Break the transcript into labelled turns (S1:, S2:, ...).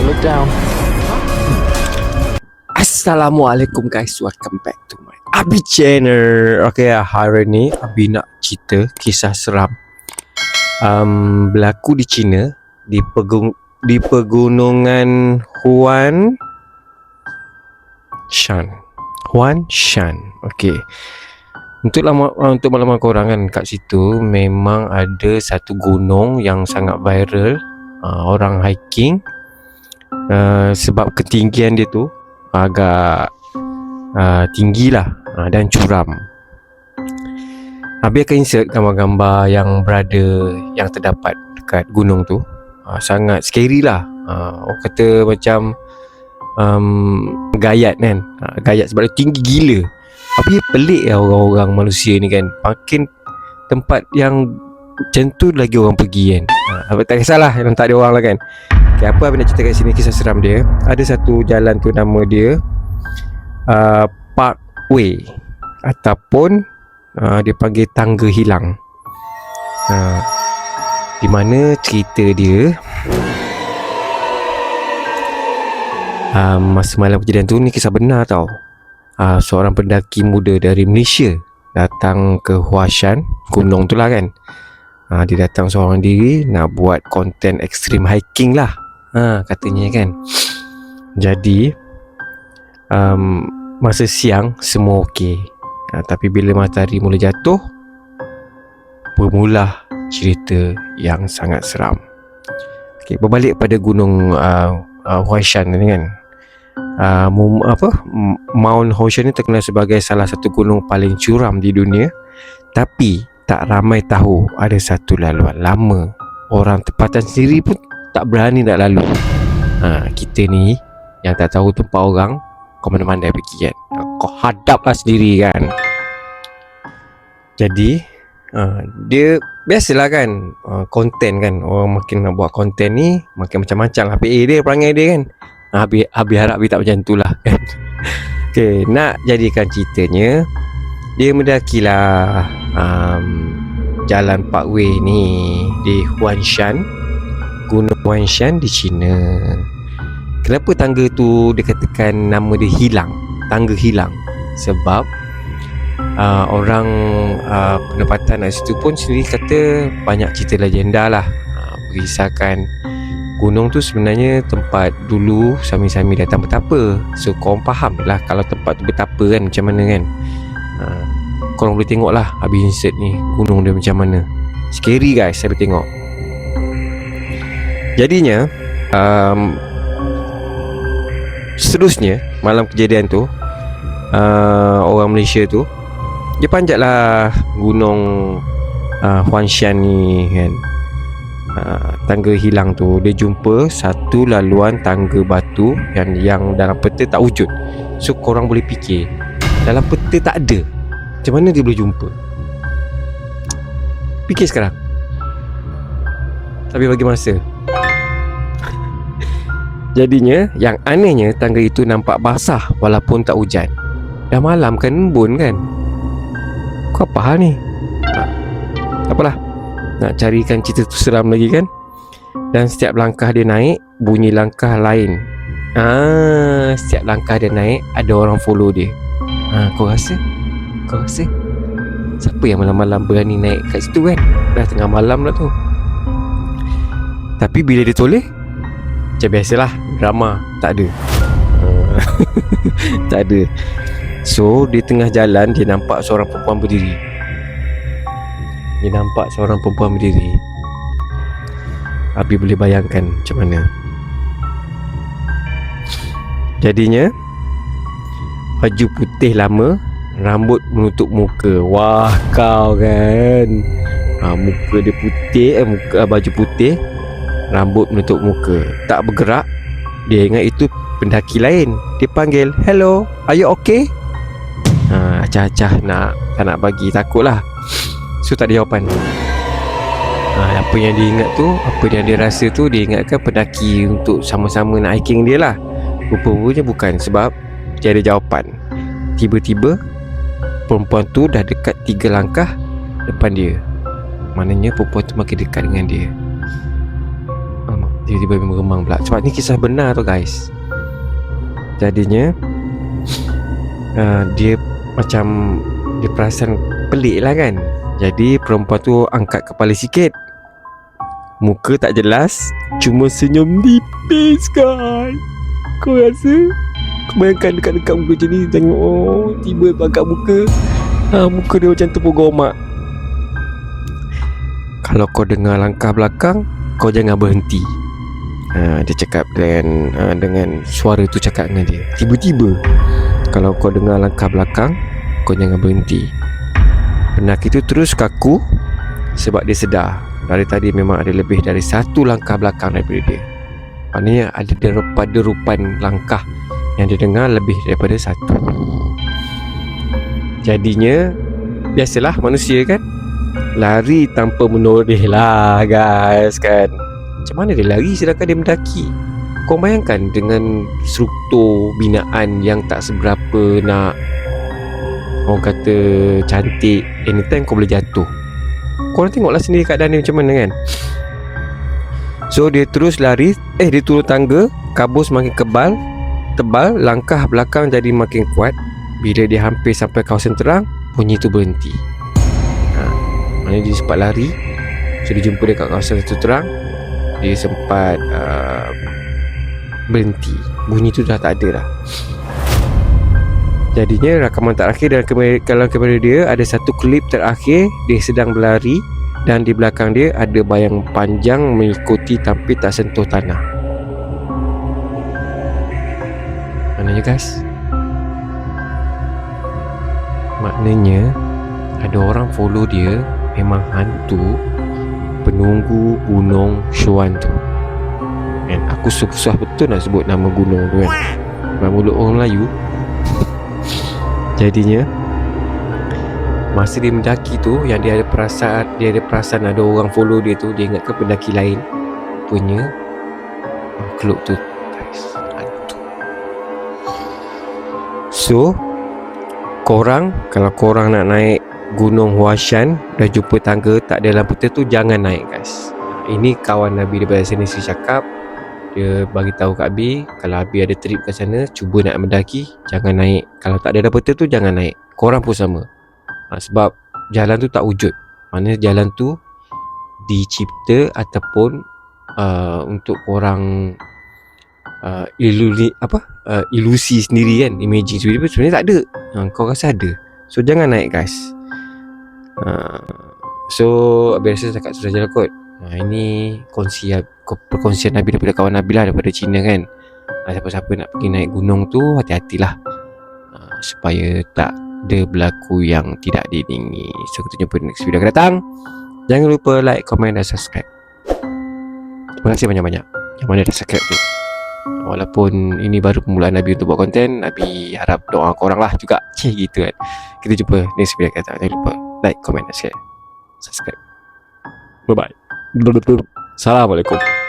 S1: look down. Assalamualaikum guys, welcome back to my Abi channel. Okay, hari ni Abi nak cerita kisah seram berlaku di China, di pegunungan Huanshan. Okay, untuk malam korang kan, kat situ memang ada satu gunung yang sangat viral. Orang hiking sebab ketinggian dia tu agak tinggi lah, dan curam. Abi akan insert gambar-gambar yang terdapat dekat gunung tu. Sangat scary lah. Orang kata macam gayat kan. Gayat sebab dia tinggi gila. Tapi pelik lah orang-orang manusia ni kan. Makin tempat yang macam tu lagi orang pergi kan. Tak kisahlah yang tak ada orang lah kan. Okay, apa Abi nak cerita kat sini, kisah seram dia. Ada satu jalan tu, nama dia Parkway, ataupun dia panggil Tangga Hilang. Di mana cerita dia, masa malam kejadian tu, ni kisah benar tau. Seorang pendaki muda dari Malaysia datang ke Huanshan, gunung tu lah kan. Dia datang seorang diri nak buat konten extreme hiking lah, katanya kan. Jadi masa siang semua okey, tapi bila matahari mula jatuh, bermula cerita yang sangat seram. Okay, berbalik pada gunung Huanshan ni kan. Mount Huanshan ni terkenal sebagai salah satu gunung paling curam di dunia. Tapi tak ramai tahu ada satu laluan lama. Orang tempatan sendiri pun tak berani nak lalu. Kita ni yang tak tahu tempat orang, kau mana-mana pergi kan, kau hadaplah sendiri kan. Jadi dia biasalah kan, konten kan. Orang makin nak buat konten ni makin macam-macam lah PA dia, perangai dia kan. Habis harap Habis tak macam tu lah kan. Okay, nak jadikan ceritanya, dia mendakilah jalan Parkway ni di Huanshan, Gunung Huanshan di China. Kenapa tangga tu dikatakan nama dia hilang, tangga hilang? Sebab orang penempatan kat situ pun sendiri kata banyak cerita legenda lah, berkisahkan gunung tu sebenarnya tempat dulu sami-sami datang bertapa. So korang faham lah kalau tempat tu bertapa kan macam mana kan. Korang boleh tengok lah habis insert ni, gunung dia macam mana. Scary guys, saya boleh tengok. Jadinya seterusnya malam kejadian tu, orang Malaysia tu dia panjat lah gunung Huanshan ni kan. Tangga hilang tu, dia jumpa satu laluan tangga batu yang dalam peta tak wujud. So korang boleh fikir, dalam peta tak ada, macam mana dia boleh jumpa? Fikir sekarang. Tapi bagi masa. Jadinya yang anehnya, tangga itu nampak basah walaupun tak hujan. Dah malam kan, embun kan. Kau apa hal ni? Tak apalah, nak carikan cerita tu seram lagi kan. Dan setiap langkah dia naik, bunyi langkah lain. Setiap langkah dia naik, ada orang follow dia. Kau rasa siapa yang malam-malam berani naik kat situ kan? Dah tengah malam lah tu. Tapi bila dia toleh, macam biasalah, drama, tak ada. Tak ada. So di tengah jalan dia nampak seorang perempuan berdiri. Abi boleh bayangkan macam mana. Jadinya baju putih lama, rambut menutup muka. Wah, kau kan. Muka dia putih, baju putih, rambut menutup muka, tak bergerak. Dia ingat itu pendaki lain. Dia panggil, "Hello, are you okay?" Acah-acah tak nak bagi, takutlah. So tak ada jawapan. Apa yang dia ingat tu, apa yang dia rasa tu, dia ingatkan pendaki untuk sama-sama nak hiking dia lah. Rupa-rupanya bukan, sebab dia ada jawapan. Tiba-tiba perempuan tu dah dekat 3 langkah depan dia. Maknanya perempuan tu makin dekat dengan dia. tiba-tiba meremang pula. Sebab ni kisah benar tu guys. Jadinya dia macam dia perasan pelik lah kan. Jadi perempuan tu angkat kepala sikit, muka tak jelas, cuma senyum tipis kan. Kau rasa, kau bayangkan dekat-dekat muka macam ni, tengok tiba angkat muka, muka dia macam tepuk gomak. Kalau kau dengar langkah belakang, kau jangan berhenti. Dia cakap dengan suara tu cakap dengan dia. Tiba-tiba kalau kau dengar langkah belakang, kau jangan berhenti. Lelaki tu terus kaku sebab dia sedar dari tadi memang ada lebih dari satu langkah belakang daripada dia. Maknanya ada derupan langkah yang dia dengar lebih daripada satu. Jadinya biasalah manusia kan, lari tanpa menoleh lah guys kan. Macam mana dia lari sedangkan dia mendaki? Kau bayangkan dengan struktur binaan yang tak seberapa nak, orang kata cantik, anytime kau boleh jatuh. Korang tengoklah sendiri keadaan dia macam mana kan. So dia terus lari, dia turun tangga, kabut semakin tebal, langkah belakang jadi makin kuat. Bila dia hampir sampai kawasan terang, bunyi tu berhenti. Maknanya dia sempat lari. So dia jumpa dekat kawasan tu terang, dia sempat berhenti. Bunyi tu dah tak ada dah. Jadinya rakaman terakhir dalam kamera dia ada satu klip terakhir dia sedang berlari dan di belakang dia ada bayang panjang mengikuti tapi tak sentuh tanah. Maknanya guys, maknanya ada orang follow dia, memang hantu penunggu gunung Shuan tu. And aku susah betul nak sebut nama gunung tu kan, nama mulut orang Melayu. Jadinya masa dia mendaki tu, yang dia ada perasaan ada orang follow dia tu, dia ingatkan pendaki lain. Punya makhluk tu guys, hantu. So korang, kalau korang nak naik Gunung Huashan dah jumpa tangga tak ada lampu tu, jangan naik guys. Ini kawan Nabi daripada sini cakap, dia bagi tahu kat Abi, kalau Abi ada trip kat sana, cuba nak mendaki, jangan naik. Kalau tak ada lampu tu jangan naik. Korang pun sama. Sebab jalan tu tak wujud. Maknanya jalan tu dicipta ataupun untuk korang ilusi sendiri kan, imagine sendiri, sebenarnya tak ada. Kau rasa ada. So jangan naik guys. So biasa cakap susah jalan kot. Ini perkongsian Nabi daripada kawan Nabi lah, daripada China kan. Siapa-siapa nak pergi naik gunung tu, hati-hatilah supaya tak ada berlaku yang tidak diingini. So kita jumpa di next video akan datang. Jangan lupa like, komen dan subscribe. Terima kasih banyak-banyak yang mana dah subscribe tu. Walaupun ini baru permulaan Nabi untuk buat konten, Nabi harap doa korang lah juga. Gitu kan. Kita jumpa next video akan datang. Jangan lupa like, komen dan share, subscribe. Bye bye. Assalamualaikum.